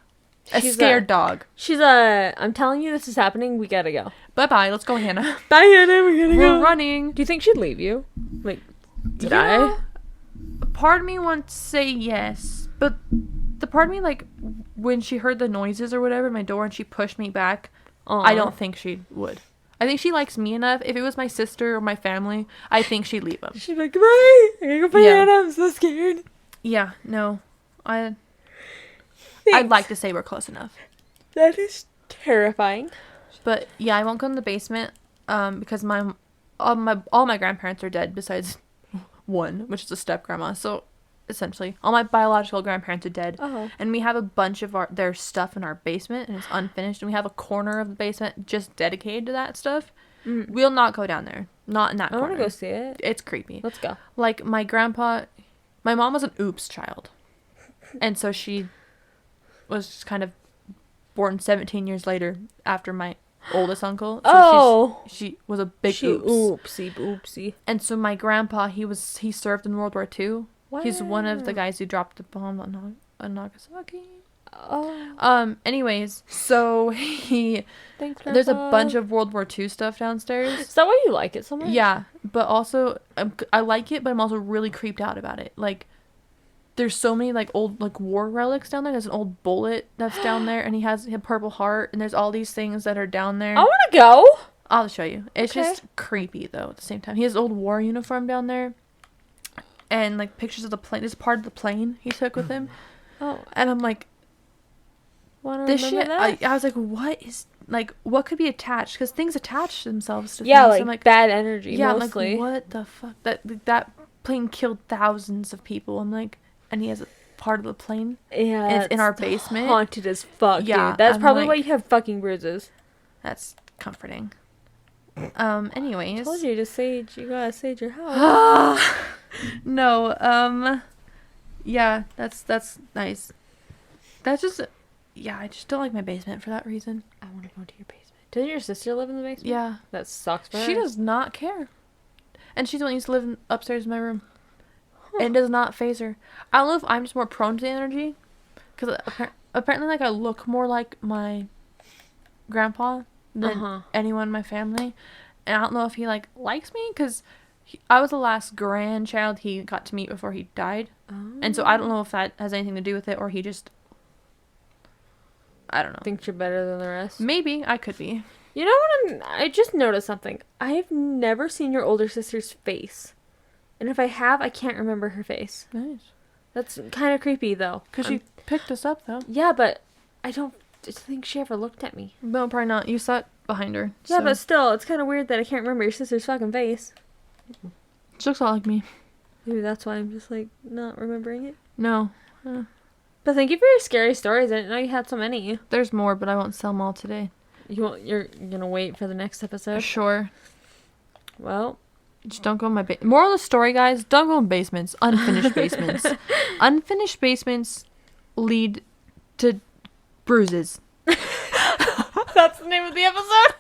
A scared dog. I'm telling you this is happening, we gotta go. Bye-bye, let's go, Hannah. Bye, Hannah, we're running. Do you think she'd leave you? Like, did I? Part of me wants to say yes, but the part of me, like, when she heard the noises or whatever at my door and she pushed me back, I don't think she would. I think she likes me enough. If it was my sister or my family, I think she'd leave them. She'd be like, goodbye, I gotta go play Hannah, I'm so scared. Yeah, no. I'd like to say we're close enough. That is terrifying. But, yeah, I won't go in the basement because all my grandparents are dead besides one, which is a step-grandma, so... Essentially, all my biological grandparents are dead, and we have a bunch of their stuff in our basement, and it's unfinished. And we have a corner of the basement just dedicated to that stuff. We'll not go down there, not in that corner. I want to go see it. It's creepy. Let's go. Like my mom was an oops child, and so she was just kind of born 17 years later after my oldest uncle. So she was a big oops. Oopsie. And so my grandpa, he served in World War II. Wow. He's one of the guys who dropped the bomb on Nagasaki. Oh. Anyways, so there's a bunch of World War II stuff downstairs. Is that why you like it so much? Yeah, but also I like it, but I'm also really creeped out about it. Like, there's so many like old like war relics down there. There's an old bullet that's down there, and he has a purple heart, and there's all these things that are down there. I want to go. I'll show you. It's just creepy though. At the same time, he has an old war uniform down there. And, like, pictures of the plane. This is part of the plane he took with him. Oh. And I'm like, this shit. I was like, what could be attached? Because things attach themselves to things. Yeah, like, I'm like bad energy, yeah, mostly. I'm like, what the fuck? That plane killed thousands of people. I'm like, and he has a part of the plane. Yeah. And it's in our basement. Haunted as fuck, yeah, dude. That's probably like, why you have fucking bruises. That's comforting. Anyways. I told you to sage. You gotta sage your house. No, yeah, that's nice. That's just, yeah, I just don't like my basement for that reason. I want to go to your basement. Doesn't your sister live in the basement? Yeah. That sucks for her. She does not care. And she's the one who used to live upstairs in my room. And it does not faze her. I don't know if I'm just more prone to the energy. Because apparently, like, I look more like my grandpa than anyone in my family. And I don't know if he, like, likes me. Because I was the last grandchild he got to meet before he died. Oh. And so I don't know if that has anything to do with it. Or he just... I don't know. Thinks you're better than the rest? Maybe. I could be. You know what? I just noticed something. I've never seen your older sister's face. And if I have, I can't remember her face. Nice. That's kind of creepy, though. Because she picked us up, though. Yeah, but I don't think she ever looked at me. No, probably not. You sat behind her. Yeah, so. But still, it's kind of weird that I can't remember your sister's fucking face. She looks a lot like me. Maybe that's why I'm just, like, not remembering it. No. But thank you for your scary stories. I didn't know you had so many. There's more, but I won't sell them all today. You're gonna wait for the next episode? Sure. Well... Just don't go in my moral of the story, guys, don't go in basements. Unfinished basements. Unfinished basements lead to bruises. That's the name of the episode.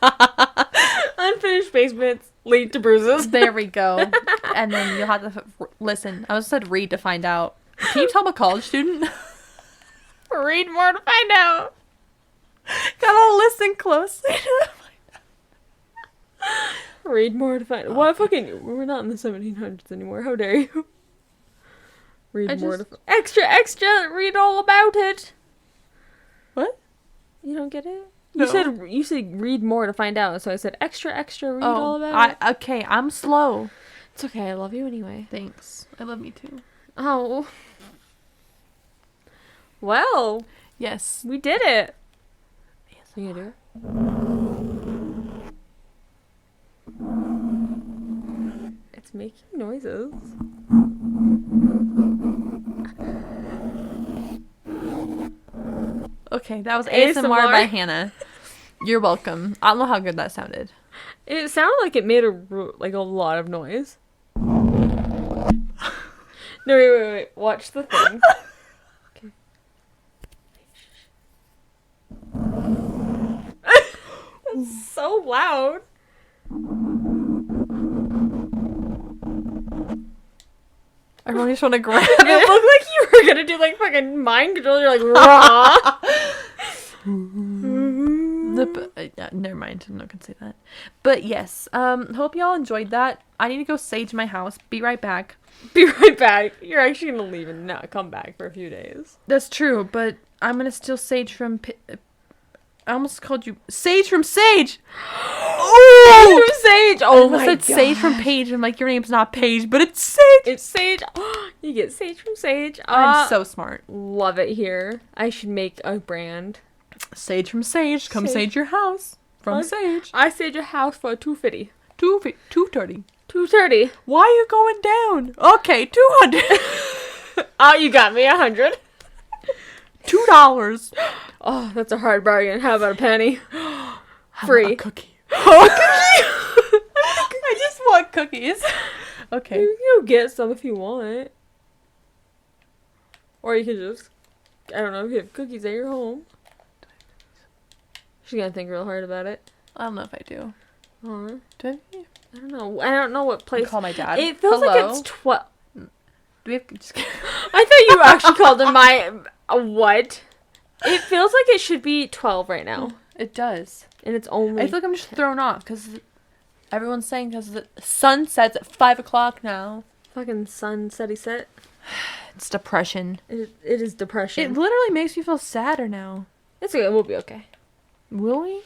Unfinished basements lead to bruises. There we go. And then you'll have to listen. I was said read to find out. Can you tell I'm a college student? Read more to find out. Gotta listen closely. Read more to find out. What fucking... We're not in the 1700s anymore. How dare you? Read more to... Extra! Read all about it! What? You don't get it? No. You said read more to find out, so I said extra, read all about it. Okay, I'm slow. It's okay, I love you anyway. Thanks. I love you too. Oh. Well. Yes. We did it. Yes, you gonna do it? It's making noises. Okay, that was ASMR by Hanna. You're welcome. I don't know how good that sounded. It sounded like it made a lot of noise. No, wait. Watch the thing. Okay. It's so loud. Everyone just want to grab it. It looked like you were gonna do like fucking mind control. You're like, raw. Never mind. I'm not gonna say that. But yes, hope y'all enjoyed that. I need to go sage my house. Be right back. Be right back. You're actually gonna leave and not come back for a few days. That's true, but I'm gonna steal sage from. I almost called you Sage from Sage. Oh, from Sage. Oh my god. I said Sage from Paige. I'm like, your name's not Paige, but it's Sage. It's Sage. You get Sage from Sage. I'm so smart. Love it here. I should make a brand. Sage from Sage. Come sage your house from Sage. I sage a house for $250. $230. $230. Why are you going down? Okay, $200. Oh, you got me $100. $2. Oh, that's a hard bargain. How about a penny? Free. A cookie. Oh, a cookie. I just want cookies. Okay. You can go get some if you want. Or you can just, I don't know, if you have cookies at your home. She's gonna think real hard about it. I don't know if I do. Do I? I don't know. I don't know what place. Call my dad. It feels like it's 12. Do we have? Just... I thought you actually called him my what? It feels like it should be 12 right now. It does. And it's only... I feel like I'm just thrown off because everyone's saying because the sun sets at 5 o'clock now. Fucking sunsetty set. It's depression. It is depression. It literally makes me feel sadder now. It's okay. We'll be okay. Will we?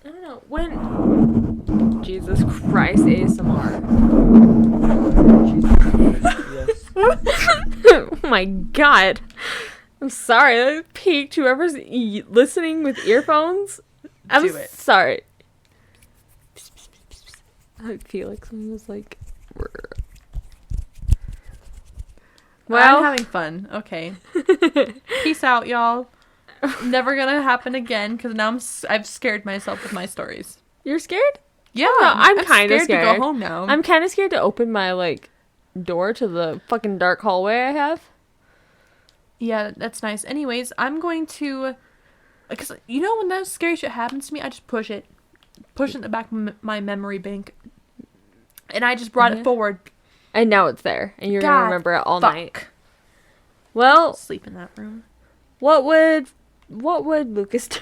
I don't know. When... Jesus Christ, ASMR. Oh my god. I'm sorry. That peaked whoever's listening with earphones. I'm sorry. I feel like someone was like... Well, I'm having fun. Okay. Peace out, y'all. Never gonna happen again because now I've scared myself with my stories. You're scared? Yeah, I'm kind of scared to go home now. I'm kind of scared to open my door to the fucking dark hallway I have. Yeah, that's nice. Anyways, I'm going to, because you know when that scary shit happens to me, I just push it. pushed in the back of my memory bank. And I just brought it forward. And now it's there. And you're going to remember it all night. Well. Sleep in that room. What would Lucas do?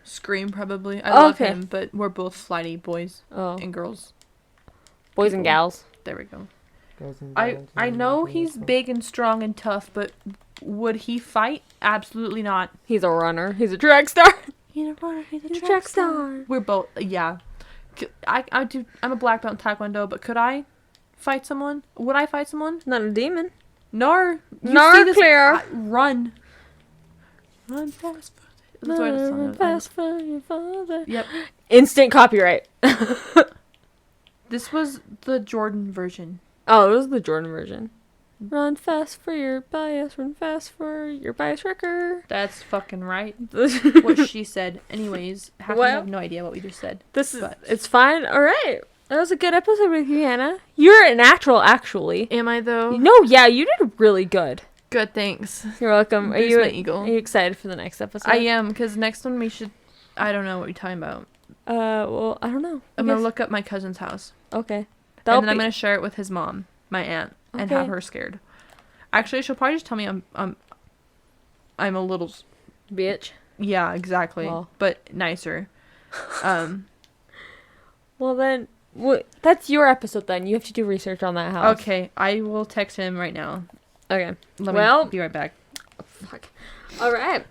Scream, probably. I love him, but we're both flighty boys and girls. Boys and gals. There we go. I know he's big and strong and tough, but would he fight? Absolutely not. He's a runner. He's a track star. He's a runner. He's a track star. We're both, yeah. I'm a black belt in Taekwondo, but could I fight someone? Would I fight someone? Not a demon. Nor clear. Run fast. That's why the song fast for your father. Yep. Instant copyright. This was the Jordan version. Oh, it was the Jordan version. Run fast for your bias. Run fast for your bias wrecker. That's fucking right. What she said. Anyways, I have no idea what we just said. It's fine. All right. That was a good episode with you, Hannah. You're a natural, actually. Am I, though? No, yeah, you did really good. Good, thanks. You're welcome. Are you excited for the next episode? I am, because next one we should... I don't know what we're talking about. Well, I don't know. I'm going to look up my cousin's house. Okay. And then I'm going to share it with his mom, my aunt, and have her scared. Actually, she'll probably just tell me I'm a little... bitch. Yeah, exactly. Well. But nicer. Well, then... that's your episode, then. You have to do research on that house. Okay. I will text him right now. Okay. Let me be right back. Fuck. All right.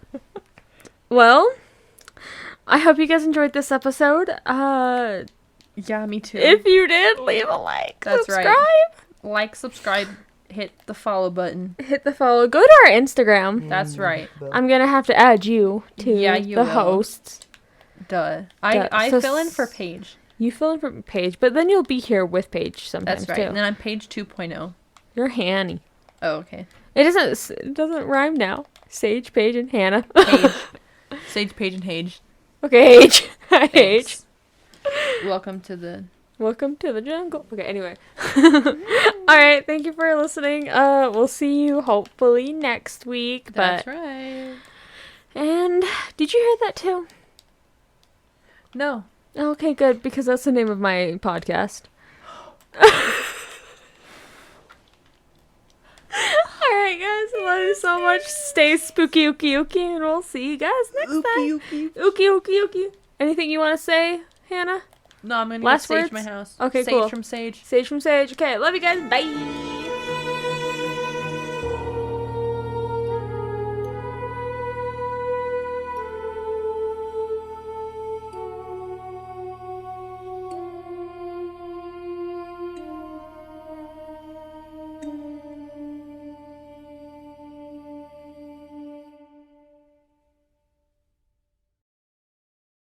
Well, I hope you guys enjoyed this episode. Yeah, me too. If you did, leave a like. That's subscribe. Right. Like, subscribe, hit the follow button. Hit the follow. Go to our Instagram. That's right. I'm going to have to add you to the hosts. Duh. I fill in for Paige. You fill in for Paige, but then you'll be here with Paige sometimes. That's right. Too. And then I'm Paige 2.0. You're Hanny. Oh, okay. It doesn't rhyme now. Sage, Paige, and Hannah. Paige. Sage, Paige, and Paige. Okay, Paige. Hi, Paige. Welcome to the jungle. Okay, anyway. Alright, thank you for listening. We'll see you hopefully next week. That's right. And did you hear that too? No. Okay, good, because that's the name of my podcast. Alright, guys, I love you so much. Stay spooky, ooky, and we'll see you guys next time. Ooky. Anything you want to say, Hannah? No, I'm going to sage my house. Okay, cool. Sage from Sage. Sage from Sage. Okay, love you guys. Bye.